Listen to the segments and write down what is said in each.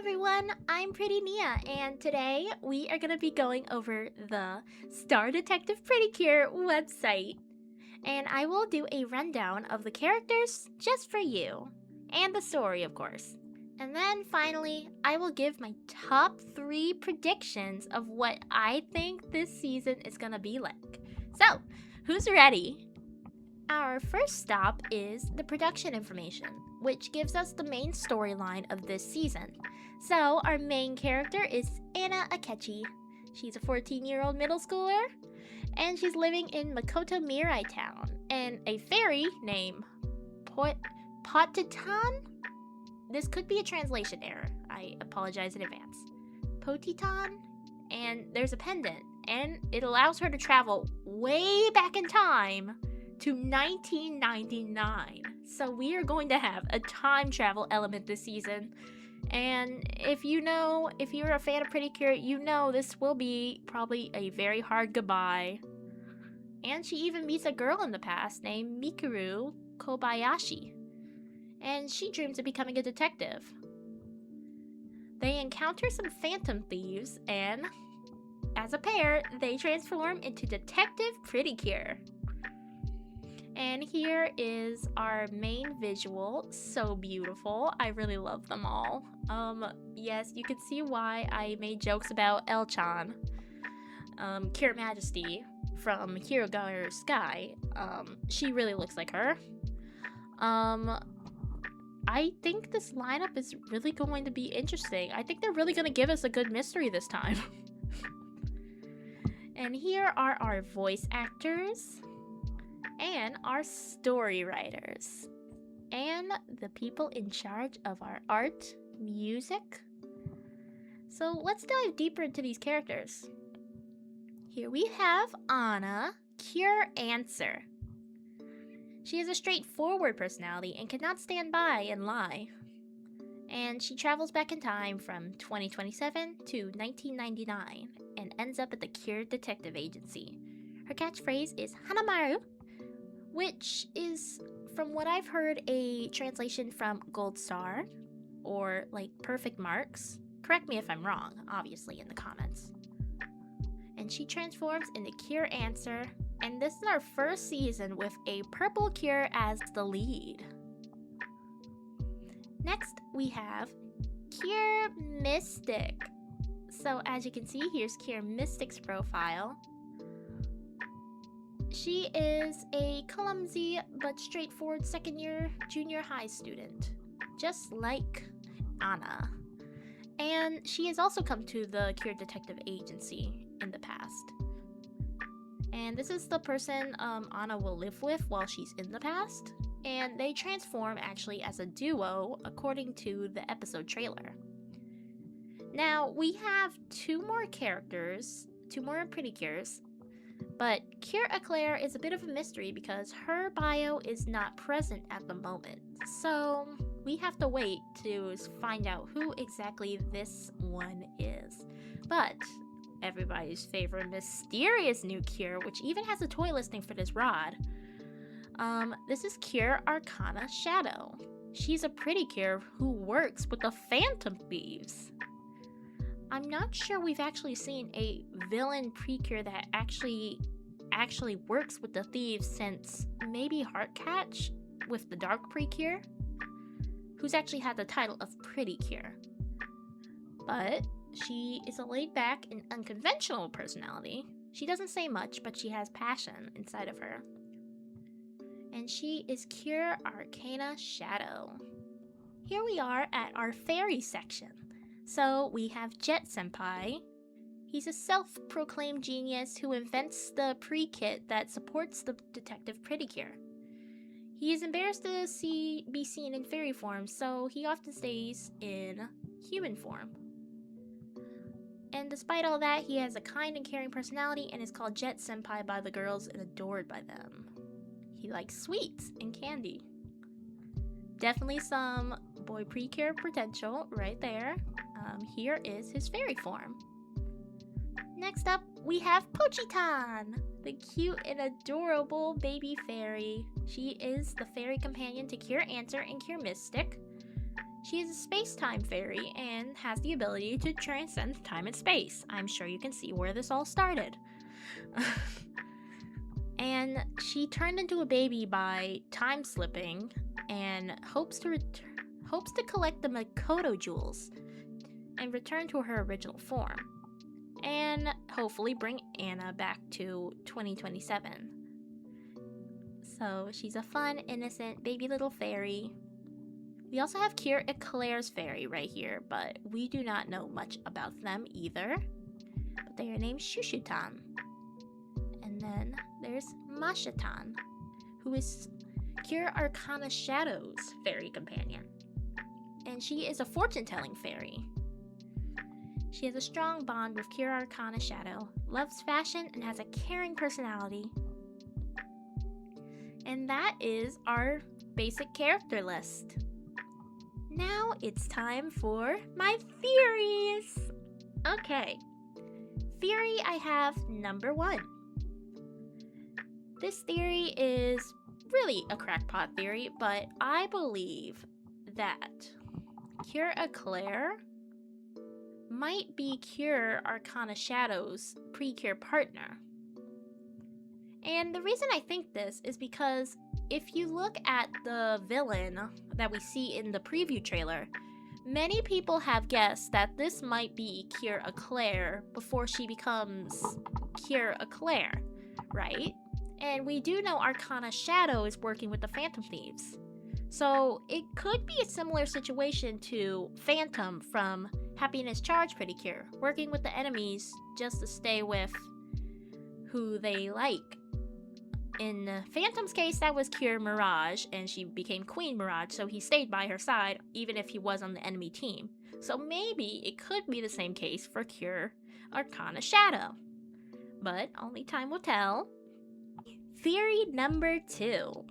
everyone, I'm Pretty Nia, and today we are going to be going over the Star Detective Precure website. And I will do a rundown of the characters just for you, and the story, of course. And then finally, I will give my top 3 predictions of what I think this season is going to be like. So, who's ready? Our first stop is the production information, which gives us the main storyline of this season. So, our main character is Anna Akechi. She's a 14-year-old middle schooler, and she's living in Makoto Mirai Town. And a fairy named Potitan? This could be a translation error. I apologize in advance. Potitan? And there's a pendant, and it allows her to travel way back in time to 1999. So we are going to have a time travel element this season. And if you're a fan of Precure, you know this will be probably a very hard goodbye. And she even meets a girl in the past named Mikuru Kobayashi. And she dreams of becoming a detective. They encounter some phantom thieves, and as a pair, they transform into Detective Precure. And here is our main visual. So beautiful. I really love them all. Yes, you can see why I made jokes about El-chan. Cure Majesty from Hirogaru Sky. She really looks like her. I think this lineup is really going to be interesting. I think they're really going to give us a good mystery this time. And here are our voice actors, and our story writers, and the people in charge of our art, music. So let's dive deeper into these characters. Here we have Anna, Cure Answer. She has a straightforward personality and cannot stand by and lie. And she travels back in time from 2027 to 1999 and ends up at the Cure Detective Agency. Her catchphrase is Hanamaru, which is, from what I've heard, a translation from Gold Star, or like perfect marks. Correct me if I'm wrong, obviously, in the comments. And she transforms into Cure Answer, and this is our first season with a purple Cure as the lead. Next, we have Cure Mystic. So as you can see, here's Cure Mystic's profile. She is a clumsy but straightforward second-year junior high student, just like Anna. And she has also come to the Cure Detective Agency in the past. And this is the person Anna will live with while she's in the past. And they transform actually as a duo according to the episode trailer. Now, we have 2 more characters, 2 more Precures. But Cure Eclair is a bit of a mystery because her bio is not present at the moment. So we have to wait to find out who exactly this one is. But everybody's favorite mysterious new Cure, which even has a toy listing for this rod. This is Cure Arcana Shadow. She's a Precure who works with the Phantom Thieves. I'm not sure we've actually seen a villain Precure that actually works with the thieves since maybe Heartcatch with the Dark Precure, who's actually had the title of Precure. But she is a laid-back and unconventional personality. She doesn't say much, but she has passion inside of her. And she is Cure Arcana Shadow. Here we are at our fairy section. So we have Jet Senpai. He's a self-proclaimed genius who invents the pre-kit that supports the Detective Precure. He is embarrassed to be seen in fairy form, so he often stays in human form. And despite all that, he has a kind and caring personality and is called Jet Senpai by the girls and adored by them. He likes sweets and candy. Definitely some boy Precure potential right there. Here is his fairy form. Next up, we have Pochitan, the cute and adorable baby fairy. She is the fairy companion to Cure Answer and Cure Mystic. She is a space-time fairy and has the ability to transcend time and space. I'm sure you can see where this all started. And she turned into a baby by time slipping and hopes to collect the Makoto jewels and return to her original form. And hopefully bring Anna back to 2027. So she's a fun, innocent, baby little fairy. We also have Cure Eclair's fairy right here, but we do not know much about them either. But they are named Shushutan. And then there's Mashatan, who is Cure Arcana Shadow's fairy companion. And she is a fortune-telling fairy. She has a strong bond with Cure Arcana Shadow, loves fashion, and has a caring personality. And that is our basic character list. Now it's time for my theories! Okay, theory I have number 1. This theory is really a crackpot theory, but I believe that Cure Eclair might be Cure Arcana Shadow's Precure partner. And the reason I think this is because if you look at the villain that we see in the preview trailer, many people have guessed that this might be Cure Eclair before she becomes Cure Eclair, right? And we do know Arcana Shadow is working with the Phantom Thieves. So it could be a similar situation to Phantom from Happiness Charge Precure, working with the enemies just to stay with who they like. In Phantom's case, that was Cure Mirage, and she became Queen Mirage, so he stayed by her side, even if he was on the enemy team. So maybe it could be the same case for Cure Arcana Shadow. But only time will tell. Theory number 2.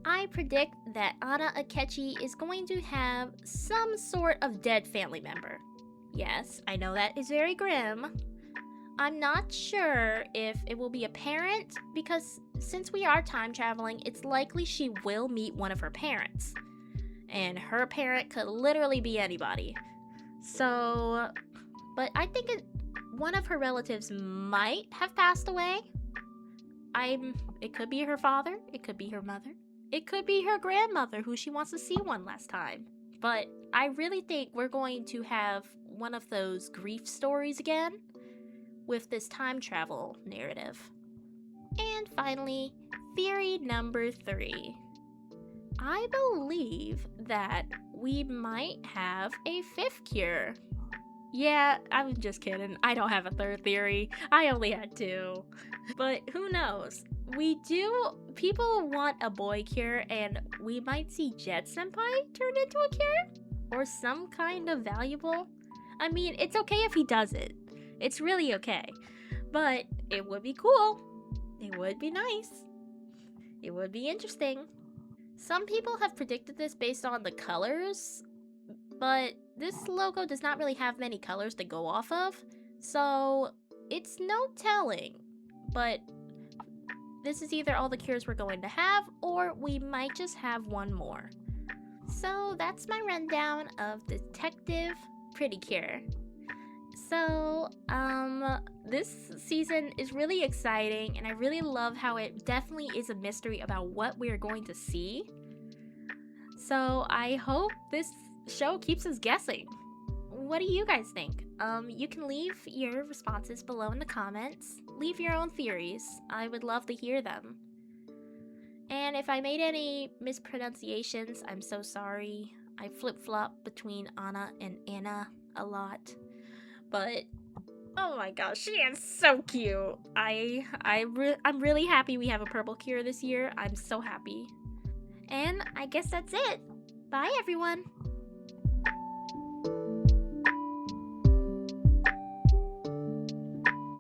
I predict that Ana Akechi is going to have some sort of dead family member. Yes, I know that is very grim. I'm not sure if it will be a parent, because since we are time traveling, it's likely she will meet one of her parents. And her parent could literally be anybody. So, but I think one of her relatives might have passed away. It could be her father, it could be her mother, it could be her grandmother who she wants to see one last time. But I really think we're going to have one of those grief stories again with this time travel narrative. And finally, theory number 3. I believe that we might have a 5th cure. Yeah, I'm just kidding. I don't have a 3rd theory. I only had 2. But who knows? People want a boy cure, and we might see Jet Senpai turned into a cure? Or some kind of valuable? I mean, it's okay if he does it. It's really okay. But it would be cool. It would be nice. It would be interesting. Some people have predicted this based on the colors, but this logo does not really have many colors to go off of, so it's no telling. But this is either all the cures we're going to have, or we might just have one more. So that's my rundown of Detective Precure. So, this season is really exciting, and I really love how it definitely is a mystery about what we are going to see. So I hope this show keeps us guessing. What do you guys think? You can leave your responses below in the comments. Leave your own theories. I would love to hear them. And if I made any mispronunciations, I'm so sorry. I flip-flop between Anna and Anna a lot. But oh my gosh, she is so cute. I'm really happy we have a purple cure this year. I'm so happy. And I guess that's it. Bye everyone.